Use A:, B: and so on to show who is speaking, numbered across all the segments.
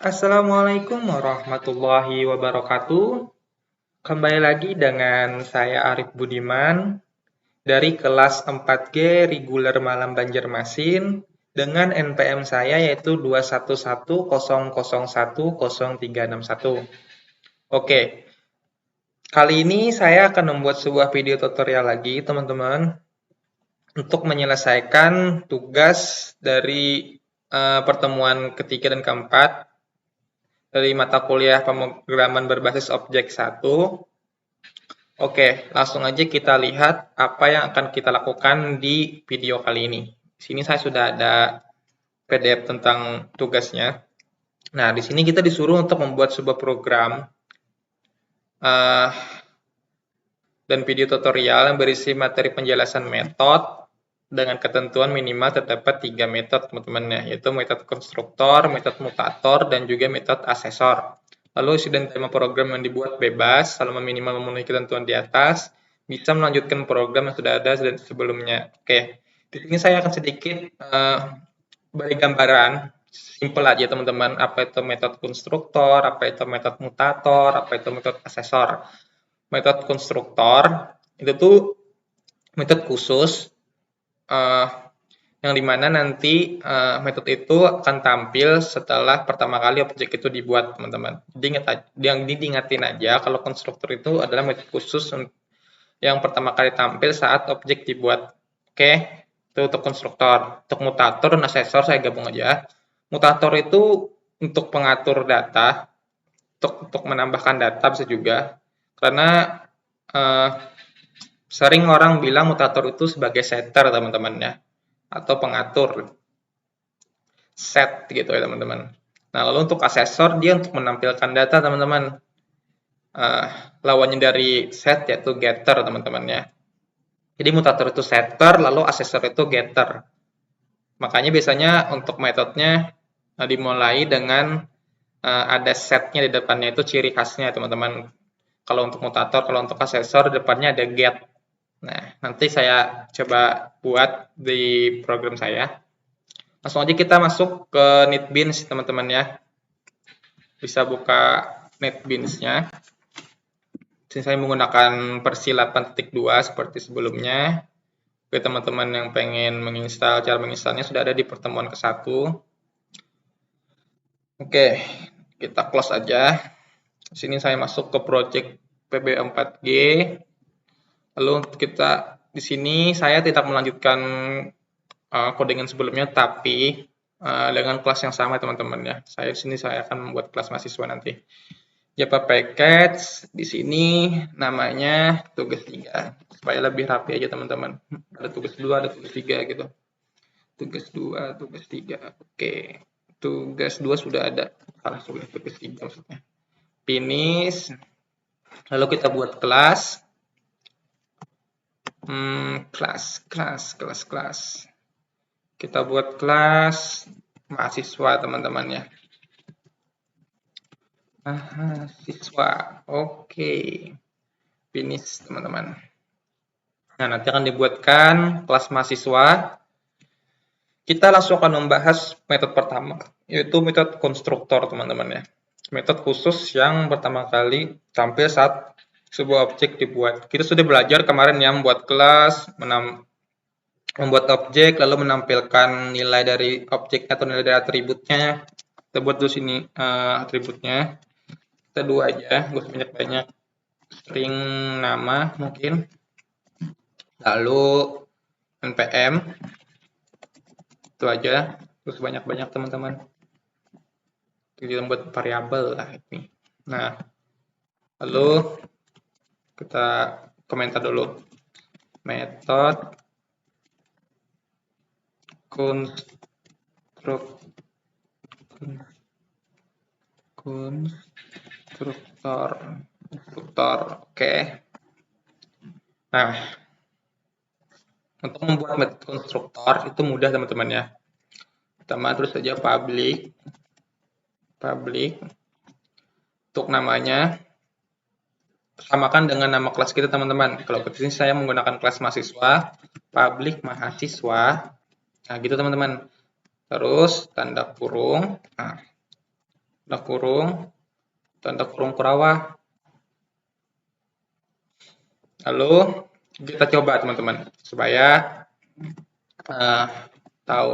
A: Assalamualaikum warahmatullahi wabarakatuh. Kembali lagi dengan saya Arif Budiman dari kelas 4G Reguler Malam Banjarmasin dengan NPM saya yaitu 2110010361. Oke, kali ini saya akan membuat sebuah video tutorial lagi, teman-teman, untuk menyelesaikan tugas dari pertemuan ketiga dan keempat dari mata kuliah pemrograman berbasis objek 1. Oke, langsung aja kita lihat apa yang akan kita lakukan di video kali ini. Di sini saya sudah ada PDF tentang tugasnya. Nah, di sini kita disuruh untuk membuat sebuah program dan video tutorial yang berisi materi penjelasan metode dengan ketentuan minimal terdapat 3 metode, teman-teman, yaitu metode konstruktor, metode mutator, dan juga metode asesor. Lalu isi dan tema program yang dibuat bebas, selama minimal memenuhi ketentuan di atas, bisa melanjutkan program yang sudah ada sebelumnya. Oke, di sini saya akan sedikit beri gambaran, simple aja teman-teman, apa itu metode konstruktor, apa itu metode mutator, apa itu metode asesor. Metode konstruktor itu tuh metode khusus yang dimana nanti metode itu akan tampil setelah pertama kali objek itu dibuat, teman-teman. Yang diingatin aja kalau konstruktor itu adalah metode khusus yang pertama kali tampil saat objek dibuat. Oke, itu untuk konstruktor. Untuk mutator dan asesor saya gabung aja. Mutator itu untuk pengatur data, untuk menambahkan data bisa juga. Karena sering orang bilang mutator itu sebagai setter, teman-teman, ya, atau pengatur set gitu ya, teman-teman. Nah, lalu untuk asesor dia untuk menampilkan data, teman-teman. Lawannya dari set yaitu getter, teman-teman, ya. Jadi mutator itu setter, lalu asesor itu getter. Makanya biasanya untuk metodenya dimulai dengan ada setnya di depannya, itu ciri khasnya, teman-teman. Kalau untuk mutator, kalau untuk asesor di depannya ada get. Nah, nanti saya coba buat di program saya. Langsung aja kita masuk ke NetBeans, teman-teman, ya. Bisa buka NetBeans-nya. Sini saya menggunakan versi 8.2 seperti sebelumnya. Oke, teman-teman yang pengen menginstal, cara menginstalnya sudah ada di pertemuan ke-1. Oke, kita close aja. Sini saya masuk ke project PB4G. Lalu kita di sini saya tidak melanjutkan codingan sebelumnya, tapi dengan kelas yang sama, teman-teman, ya. Di sini saya akan membuat kelas mahasiswa nanti. Java package di sini namanya tugas 3 supaya lebih rapi aja, teman-teman. Ada tugas 2, ada tugas 3 gitu. Tugas 2, tugas 3. Oke. Tugas 2 sudah ada. Salah, tugas 3 maksudnya. Finish. Lalu kita buat kelas. Kelas. Kita buat kelas mahasiswa, teman-teman, ya. Mahasiswa. Oke. Finish, teman-teman. Nah, nanti akan dibuatkan kelas mahasiswa. Kita langsung akan membahas metode pertama, yaitu metode konstruktor, teman-teman, ya. Metode khusus yang pertama kali tampil saat sebuah objek dibuat. Kita sudah belajar kemarin ya, membuat kelas, membuat objek, lalu menampilkan nilai dari objek atau nilai dari atributnya. Kita buat dulu sini atributnya. Kita 2 aja, nggak usah banyak-banyak. String nama mungkin. Lalu npm. Itu aja. Terus banyak-banyak, teman-teman. Kita buat variabel lah ini. Nah, lalu kita komentar dulu. Metode konstruktor. Oke. Nah, untuk membuat metode konstruktor itu mudah, teman-teman, ya. Pertama terus saja public untuk namanya samakan dengan nama kelas kita, teman-teman. Kalau di sini saya menggunakan kelas mahasiswa, public mahasiswa. Nah, gitu, teman-teman. Terus tanda kurung. Nah, tanda kurung Kurawah. Lalu kita coba teman-teman supaya tahu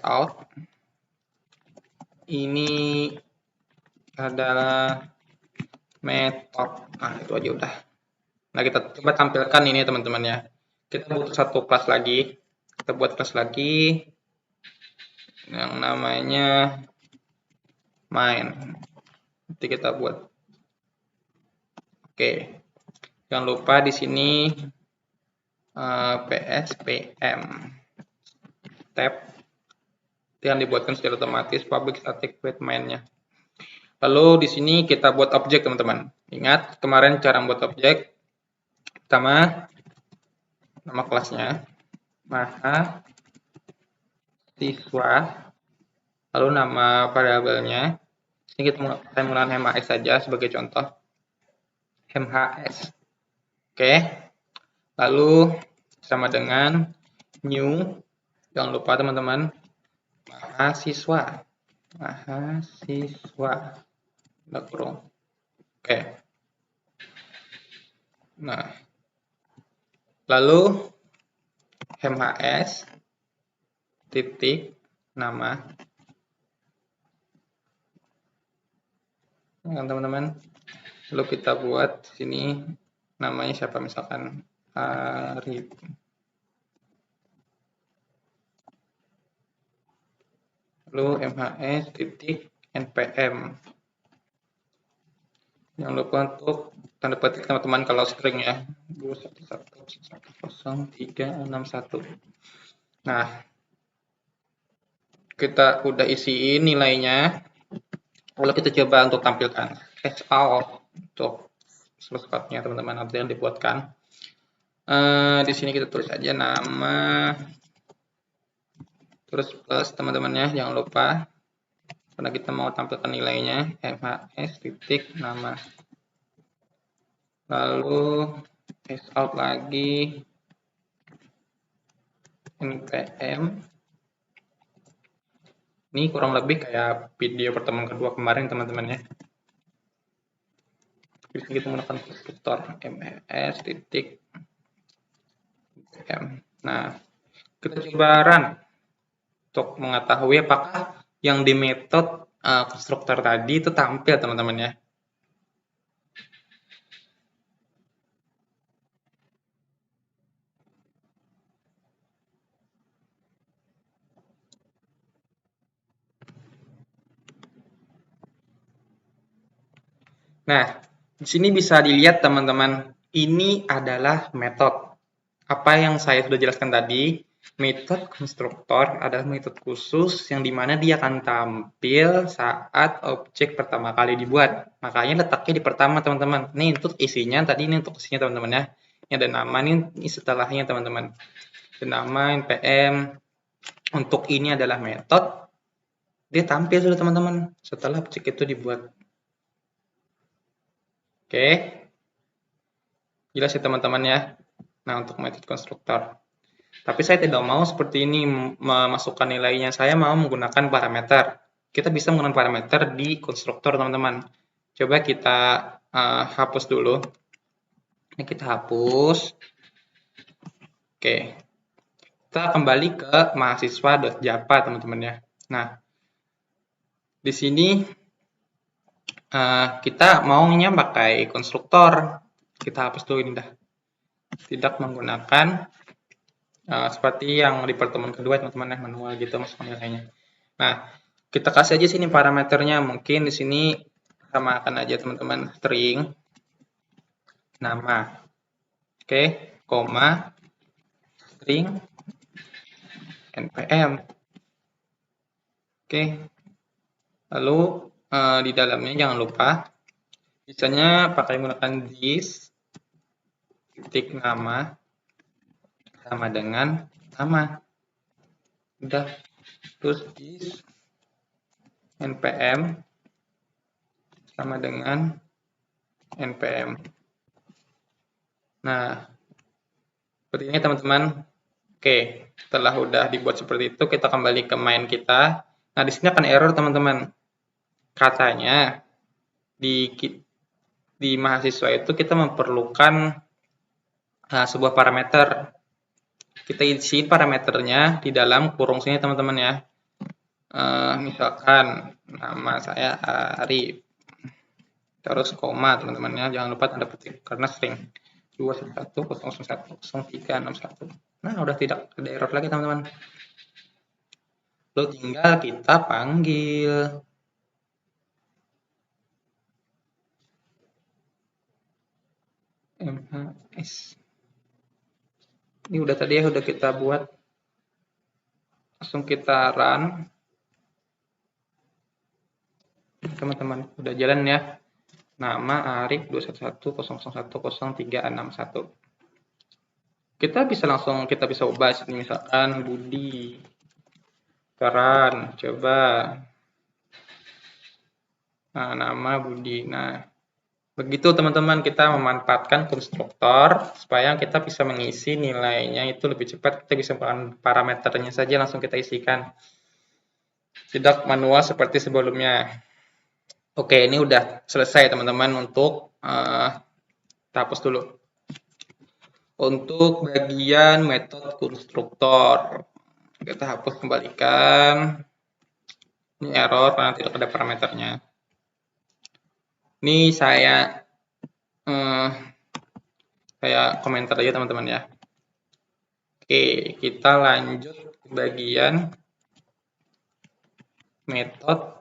A: out ini adalah metode. Nah, itu aja udah. Nah, kita coba tampilkan ini teman-teman ya. Kita butuh satu kelas lagi. Kita buat kelas lagi yang namanya main. Nanti kita buat. Oke. Jangan lupa di sini PSPM tab yang dibuatkan secara otomatis public static void main-nya. Lalu di sini kita buat objek teman-teman. Ingat kemarin cara membuat objek. Pertama, nama kelasnya mahasiswa, lalu nama variabelnya. Ini saya menggunakan MHS saja sebagai contoh. MHS. Oke. Lalu sama dengan new. Jangan lupa teman-teman, mahasiswa. Tanda kurung. Oke. Nah, lalu MHS titik nama. Teman-teman. Lalu kita buat sini namanya siapa, misalkan Arif. Lalu MHS titik NPM. Jangan lupa untuk tanda petik teman-teman kalau string ya. 211100361. Nah, kita udah isiin nilainya. Lalu kita coba untuk tampilkan out untuk shortcut-nya teman-teman nanti yang dibuatkan. Di sini kita tulis aja nama, terus plus teman-temannya, jangan lupa karena kita mau tampilkan nilainya MHS titik nama. Lalu out lagi NPM. Ini kurang lebih kayak video pertemuan kedua kemarin teman-teman ya. Di sini kita menggunakan konstruktor MHS titik M. Nah, kita coba run untuk mengetahui apakah yang di metode konstruktor tadi itu tampil teman-teman ya. Nah, di sini bisa dilihat teman-teman, ini adalah metode. Apa yang saya sudah jelaskan tadi, metode konstruktor adalah metode khusus yang dimana dia akan tampil saat objek pertama kali dibuat. Makanya letaknya di pertama teman-teman. Ini untuk isinya, tadi ini untuk isinya teman-teman ya. Ini ada nama, ini setelahnya teman-teman. Ada nama, npm. Untuk ini adalah metode. Dia tampil sudah teman-teman setelah objek itu dibuat. Oke, jelas ya teman-teman ya. Nah, untuk metode konstruktor. Tapi saya tidak mau seperti ini memasukkan nilainya. Saya mau menggunakan parameter. Kita bisa menggunakan parameter di konstruktor teman-teman. Coba kita hapus dulu. Ini kita hapus. Oke, kita kembali ke mahasiswa.java teman-teman ya. Nah, di sini kita maunya pakai konstruktor. Kita hapus dulu ini dah. Tidak menggunakan seperti yang di pertemuan kedua teman-teman ya, manual gitu masukkan nilainya. Nah, kita kasih aja sini parameternya. Mungkin di sini samakan aja teman-teman string nama. Oke, koma string npm. Oke. Lalu di dalamnya jangan lupa biasanya pakai menggunakan this titik nama sama dengan nama. Udah, terus this npm sama dengan npm. Nah, seperti ini teman-teman. Oke, setelah udah dibuat seperti itu, kita kembali ke main kita. Nah, di sini akan error teman-teman. katanya di mahasiswa itu kita memerlukan sebuah parameter. Kita isi parameternya di dalam kurung sini teman-teman ya. Misalkan nama saya Arif, terus koma teman-teman ya, jangan lupa tanda petik karena string 211.001.0361. Nah, udah tidak ada error lagi teman-teman. Lalu tinggal kita panggil. MHS. Ini udah tadi ya, udah kita buat. Langsung kita run. Teman-teman, udah jalan ya. Nama Arif 211.001.0361. Kita bisa ubah sini, misalkan Budi. Run, coba. Nah, nama Budi. Nah, begitu teman-teman kita memanfaatkan konstruktor supaya kita bisa mengisi nilainya itu lebih cepat. Kita bisa menggunakan parameternya saja langsung kita isikan. Tidak manual seperti sebelumnya. Oke, ini udah selesai teman-teman untuk kita hapus dulu. Untuk bagian metode konstruktor kita hapus, kembalikan. Ini error karena tidak ada parameternya. Ini saya komentar aja teman-teman ya. Oke, kita lanjut ke bagian metode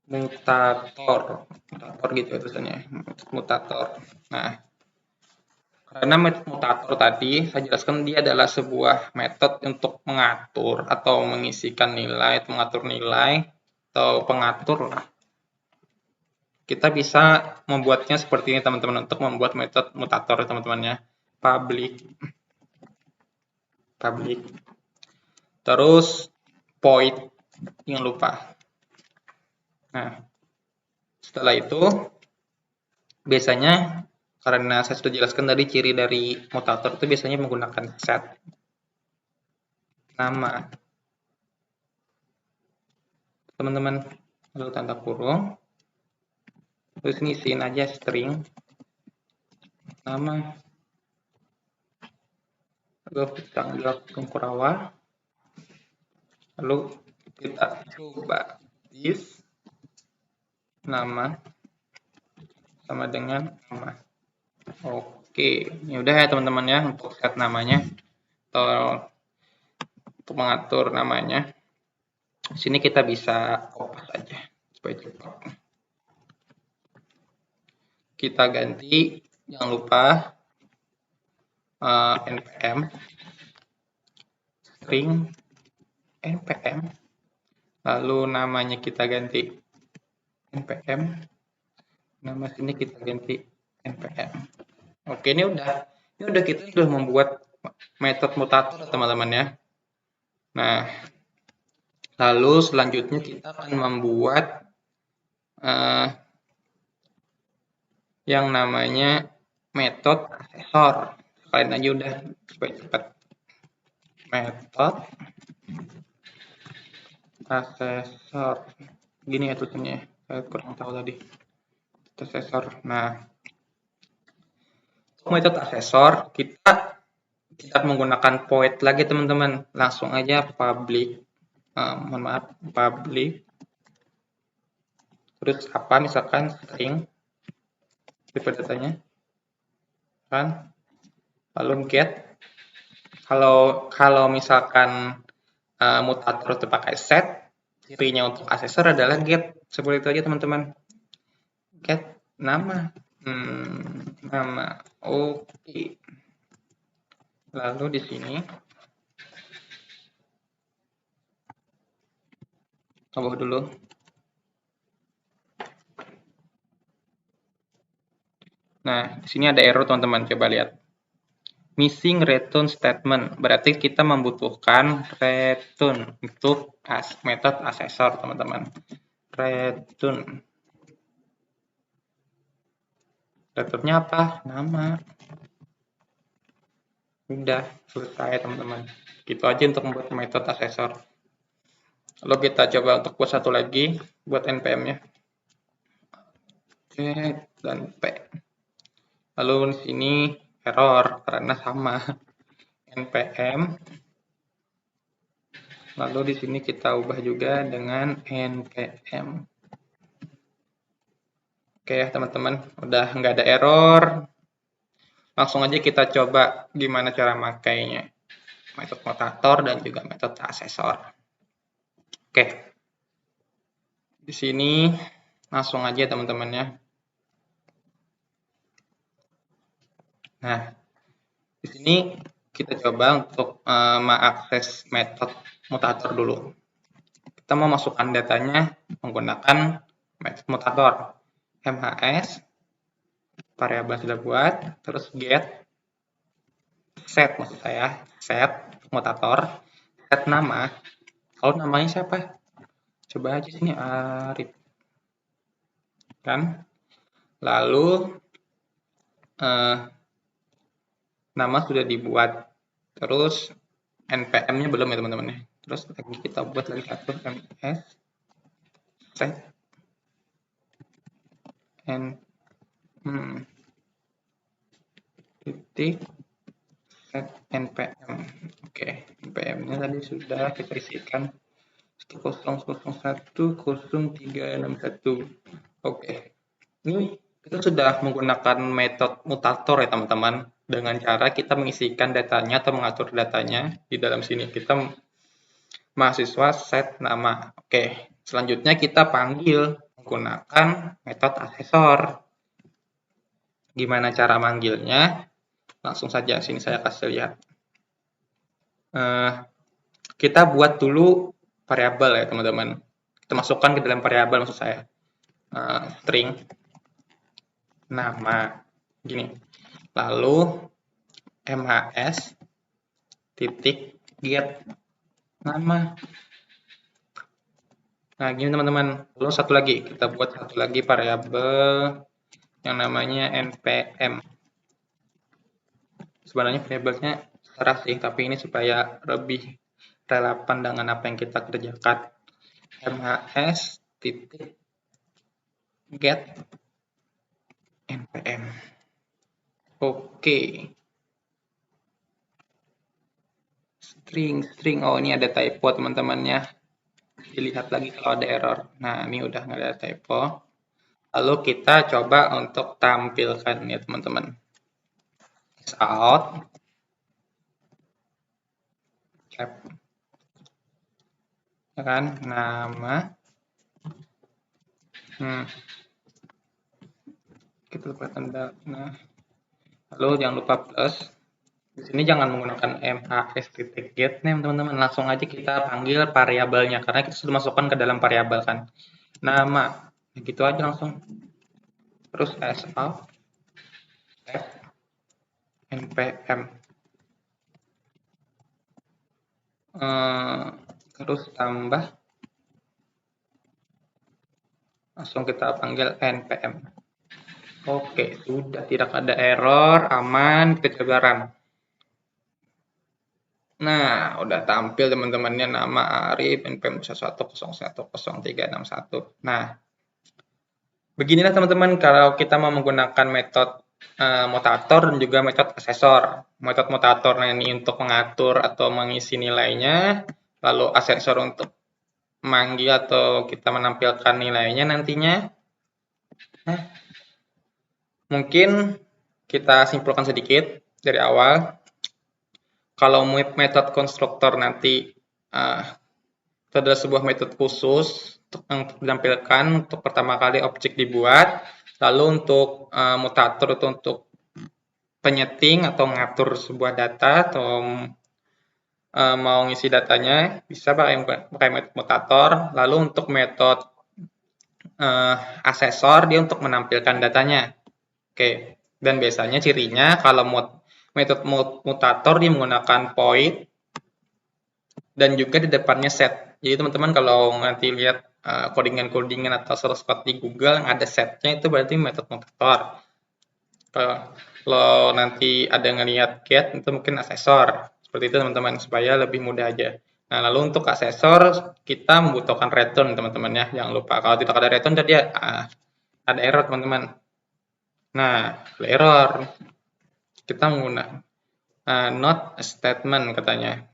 A: mutator gitu tulisannya, mutator. Nah, karena metode mutator tadi saya jelaskan dia adalah sebuah metode untuk mengatur atau mengisikan nilai, atau mengatur nilai atau pengatur lah. Kita bisa membuatnya seperti ini teman-teman untuk membuat metode mutator teman-teman ya. Public. Terus void, jangan lupa. Nah, setelah itu biasanya karena saya sudah jelaskan tadi ciri dari mutator itu biasanya menggunakan set nama. Teman-teman, lalu tanda kurung. Terus ngisiin aja string nama. Lalu tanggal Kurawa. Lalu kita coba is nama sama dengan nama. Oke, ini udah ya teman-teman ya untuk set namanya atau untuk mengatur namanya. Di sini kita bisa copy saja supaya cepat. Kita ganti, jangan lupa npm string npm, lalu namanya kita ganti npm, nama sini kita ganti npm. Oke, ini udah kita sudah membuat metode mutator teman-teman ya. Nah, lalu selanjutnya kita akan membuat yang namanya metode asesor. Kalian aja udah supaya cepat. Metode asesor. Gini ya tulisannya. Saya kurang tahu tadi. Asesor. Nah, untuk metode asesor kita tidak menggunakan void lagi teman-teman. Langsung aja public. Public. Terus apa? Misalkan string. Tipe datanya. Kan? Lalu get. Kalau misalkan mutator itu pakai set, cirinya untuk asesor adalah get. Seperti itu aja teman-teman. Get nama. Nama. Oke. Lalu di sini tambah dulu. Nah, di sini ada error teman-teman, coba lihat. Missing return statement, berarti kita membutuhkan return untuk metode asesor teman-teman. Return. Returnnya apa? Nama. Udah selesai teman-teman. Gitu aja untuk membuat metode asesor. Lalu kita coba untuk buat satu lagi, buat npm-nya. Oke, dan P. Lalu di sini error karena sama npm. Lalu di sini kita ubah juga dengan npm. Oke ya teman-teman, udah nggak ada error. Langsung aja kita coba gimana cara makainya. Metode mutator dan juga metode asesor. Oke. Di sini langsung aja teman-teman ya. Nah, di sini kita coba untuk mengakses metode mutator dulu. Kita mau masukkan datanya menggunakan metode mutator. MHS, variabel sudah buat, terus get, set maksud saya, set mutator, set nama. Kalau namanya siapa? Coba aja sini Arif. Kan? Lalu nama sudah dibuat, terus npm-nya belum ya teman-teman ya. Terus lagi kita buat lagi satu ms set titik set npm. Oke, npm-nya tadi sudah kita isikan 0010361. Oke, ini kita sudah menggunakan metode mutator ya teman-teman. Dengan cara kita mengisikan datanya atau mengatur datanya di dalam sini. Kita mahasiswa set nama. Oke, selanjutnya kita panggil menggunakan metode asesor. Gimana cara manggilnya? Langsung saja sini saya kasih lihat. Kita buat dulu variabel ya teman-teman. Kita masukkan ke dalam variabel maksud saya. String nama gini. Lalu mhs titik get nama. Nah, gini teman-teman. Lalu satu lagi, kita buat satu lagi variabel yang namanya npm. Sebenarnya variabelnya terserah sih, tapi ini supaya lebih relevan dengan apa yang kita kerjakan. mhs titik get npm. Oke. String. Oh, ini ada typo teman-teman ya. Dilihat lagi kalau ada error. Nah, ini udah nggak ada typo. Lalu kita coba untuk tampilkan ya teman-teman. Out. Cap. Ya kan? Nama. Kita lupa tanda. Nah. Lalu jangan lupa plus. Di sini jangan menggunakan mhs.get name teman-teman, langsung aja kita panggil variabelnya karena kita sudah masukkan ke dalam variabel kan. Nama, gitu aja langsung. Terus sout npm. Terus tambah. Langsung kita panggil npm. Oke, sudah tidak ada error, aman, kita coba run. Nah, udah tampil teman-temannya nama Arif, npm 11010361. Nah, beginilah teman-teman kalau kita mau menggunakan metode mutator dan juga metode asesor. Metode mutator ini untuk mengatur atau mengisi nilainya, lalu asesor untuk manggil atau kita menampilkan nilainya nantinya. Nah, mungkin kita simpulkan sedikit dari awal. Kalau metode konstruktor nanti itu adalah sebuah metode khusus untuk menampilkan untuk pertama kali objek dibuat, lalu untuk mutator itu untuk penyeting atau mengatur sebuah data atau mau ngisi datanya bisa pakai metode mutator, lalu untuk metode asesor dia untuk menampilkan datanya. Oke, dan biasanya cirinya kalau metode mutator dia menggunakan void dan juga di depannya set. Jadi teman-teman kalau nanti lihat codingan atau source code di Google yang ada setnya itu berarti metode mutator. Kalau nanti ada ngelihat get itu mungkin asesor. Seperti itu teman-teman supaya lebih mudah aja. Nah, lalu untuk asesor kita membutuhkan return teman-teman ya, jangan lupa. Kalau tidak ada return tadi ada error teman-teman. Nah, ada error. Kita menggunakan not a statement katanya.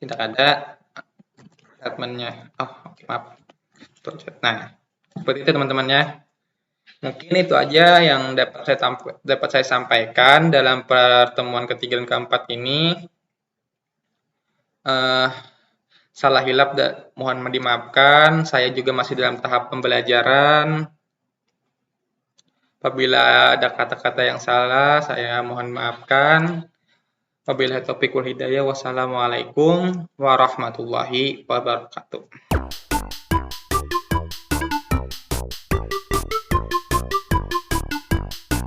A: Tidak ada statementnya. Oh, oke, maaf. Nah, seperti itu teman-teman ya. Mungkin itu aja yang dapat saya sampaikan dalam pertemuan ketiga dan keempat ini. Salah hilap mohon dimaafkan. Saya juga masih dalam tahap pembelajaran. Apabila ada kata-kata yang salah, saya mohon maafkan. Wabillahi taufiq wal hidayah. Wassalamualaikum warahmatullahi wabarakatuh.